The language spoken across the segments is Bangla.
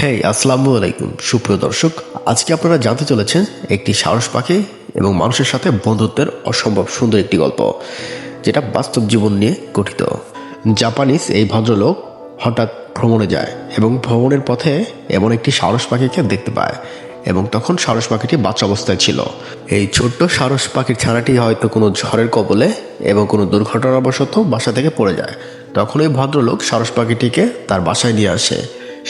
হেই আসসালামু আলাইকুম সুপ্রিয় দর্শক, আজকে আপনারা জানতে চলেছেন একটি সারস পাখি এবং মানুষের সাথে বন্ধুত্বের অসম্ভব সুন্দর একটি গল্প, যেটা বাস্তব জীবন নিয়ে গঠিত। জাপানিজ এই ভদ্রলোক হঠাৎ ভ্রমণে যায় এবং ভ্রমণের পথে এমন একটি সারস পাখিকে দেখতে পায় এবং তখন সারস পাখিটি বাচ্চা অবস্থায় ছিল। এই ছোট্ট সারস পাখির ছানাটি হয়তো কোনো ঝড়ের কবলে এবং কোনো দুর্ঘটনাবশত বাসা থেকে পড়ে যায়। তখন এই ভদ্রলোক সারস পাখিটিকে তার বাসায় নিয়ে আসে।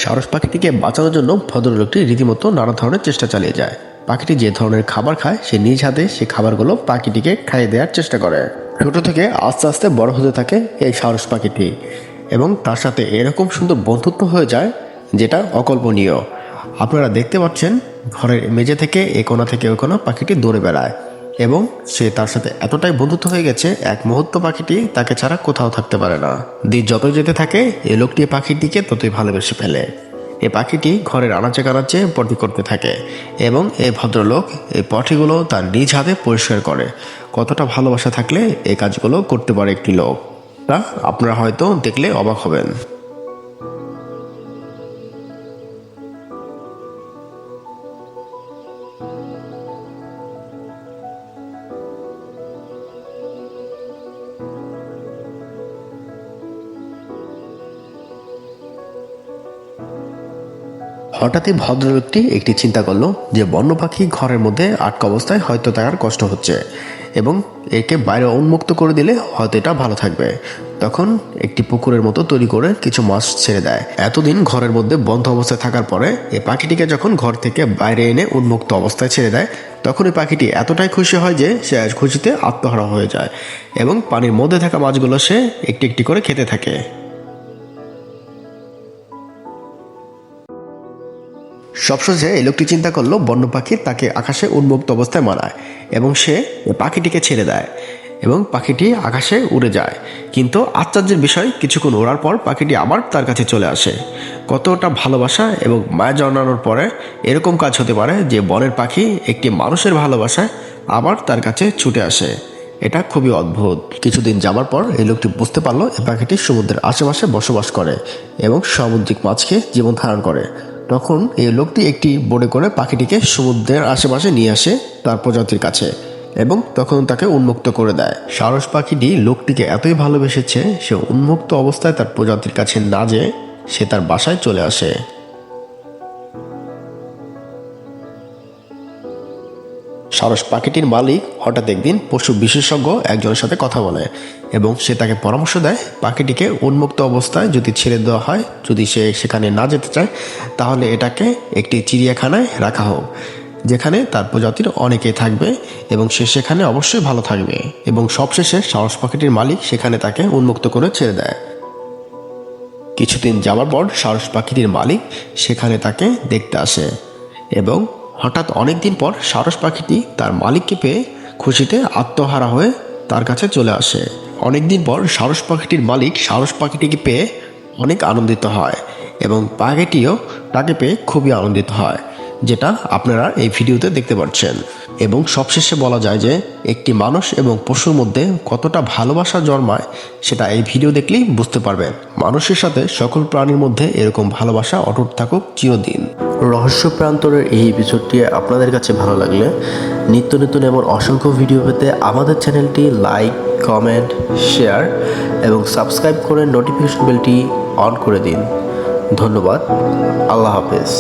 সারস পাখিটিকে বাঁচানোর জন্য ভদ্রলোকটি রীতিমতো নানা ধরনের চেষ্টা চালিয়ে যায়। পাখিটি যে ধরনের খাবার খায় সে নিজ হাতে সেই খাবারগুলো পাখিটিকে খাইয়ে দেওয়ার চেষ্টা করে। ছোট থেকে আস্তে আস্তে বড় হতে থাকে এই সারস পাখিটি এবং তার সাথে এরকম সুন্দর বন্ধুত্ব হয়ে যায় যেটা অকল্পনীয়। আপনারা দেখতে পাচ্ছেন ঘরের মেঝে থেকে এ কোণা থেকে ওই কোণা পাখিটি দৌড়ে বেড়ায় এবং সে তার সাথে এতটাই বন্ধুত্ব হয়ে গেছে এক মুহূর্ত পাখিটি তাকে ছাড়া কোথাও থাকতে পারে না। দিন যতই যেতে থাকে এই লোকটি পাখিটিকে ততই ভালোবেসে ফেলে। এই পাখিটি ঘরের আনাচে কানাচে পটি করতে থাকে এবং এই ভদ্রলোক এই পটিগুলো তার নিজ হাতে পরিষ্কার করে। কতটা ভালোবাসা থাকলে এই কাজগুলো করতে পারে একটি লোক, তা আপনারা হয়তো দেখলে অবাক হবেন। হঠাৎই ভদ্রলোকটি একটি চিন্তা করলো যে বন্য পাখি ঘরের মধ্যে আটকা অবস্থায় হয়তো তার কষ্ট হচ্ছে এবং একে বাইরে উন্মুক্ত করে দিলে হয়তো এটা ভালো থাকবে। তখন একটি পুকুরের মতো তৈরি করে কিছু মাছ ছেড়ে দেয়। এতদিন ঘরের মধ্যে বন্ধ অবস্থায় থাকার পরে এই পাখিটিকে যখন ঘর থেকে বাইরে এনে উন্মুক্ত অবস্থায় ছেড়ে দেয়, তখন এই পাখিটি এতটাই খুশি হয় যে সে খুশিতে আত্মহারা হয়ে যায় এবং পানির মধ্যে থাকা মাছগুলো সে একটি একটি করে খেতে থাকে। সবশেষে এই লোকটি চিন্তা করলো বন্য পাখি তাকে আকাশে উন্মুক্ত অবস্থায় মানায় এবং সে পাখিটিকে ছেড়ে দেয় এবং পাখিটি আকাশে উড়ে যায়। কিন্তু আশ্চর্যের বিষয়, কিছুক্ষণ ওড়ার পর পাখিটি আবার তার কাছে চলে আসে। কতটা ভালোবাসা এবং মায়া জন্মানোর পরে এরকম কাজ হতে পারে যে বনের পাখি একটি মানুষের ভালোবাসায় আবার তার কাছে ছুটে আসে। এটা খুবই অদ্ভুত। কিছুদিন যাবার পর এই লোকটি বুঝতে পারলো এই পাখিটি সমুদ্রের আশেপাশে বসবাস করে এবং সামুদ্রিক মাছকে জীবন ধারণ করে। তখন এই লোকটি একটি বোটে করে পাখিটিকে সমুদ্রের আশেপাশে নিয়ে আসে তার প্রজাতির কাছে এবং তখন তাকে উন্মুক্ত করে দেয়। সারস পাখিটি লোকটিকে এতই ভালোবেসেছে সে উন্মুক্ত অবস্থায় তার প্রজাতির কাছে না যেয়ে সে তার বাসায় চলে আসে। সারস পাখিটির মালিক হঠাৎ একদিন পশু বিশেষজ্ঞ একজনের সাথে কথা বলে এবং সে তাকে পরামর্শ দেয় পাখিটিকে উন্মুক্ত অবস্থায় যদি ছেড়ে দেওয়া হয়, যদি সে সেখানে না যেতে চায়, তাহলে এটাকে একটি চিড়িয়াখানায় রাখা হোক যেখানে তার প্রজাতির অনেকেই থাকবে এবং সে সেখানে অবশ্যই ভালো থাকবে। এবং সবশেষে সারস পাখিটির মালিক সেখানে তাকে উন্মুক্ত করে ছেড়ে দেয়। কিছুদিন যাওয়ার পর সারস পাখিটির মালিক সেখানে তাকে দেখতে আসে এবং হঠাৎ অনেক দিন পর সারস পাখিটি তার মালিককে পেয়ে খুশিতে আত্মহারা হয়ে তার কাছে চলে আসে। অনেকদিন পর সারস পাখিটির মালিক সারস পাখিটিকে পেয়ে অনেক আনন্দিত হয় এবং পাখিটিও তাকে পেয়ে খুবই আনন্দিত হয়, যেটা আপনারা এই ভিডিওতে দেখতে পাচ্ছেন। এবং সবশেষে বলা যায় যে একটি মানুষ এবং পশুর মধ্যে কতটা ভালোবাসা জন্মায় সেটা এই ভিডিও দেখলেই বুঝতে পারবেন। মানুষের সাথে সকল প্রাণীর মধ্যে এরকম ভালোবাসা অটুট থাকুক চিরদিন। রহস্য প্রান্তরের এই এপিসোডটি আপনাদের কাছে ভালো লাগলে নিত্য নতুন এমন অসংখ্য ভিডিও পেতে আমাদের চ্যানেলটি লাইক, কমেন্ট, শেয়ার এবং সাবস্ক্রাইব করে নোটিফিকেশন বেলটি অন করে দিন। ধন্যবাদ। আল্লাহ হাফেজ।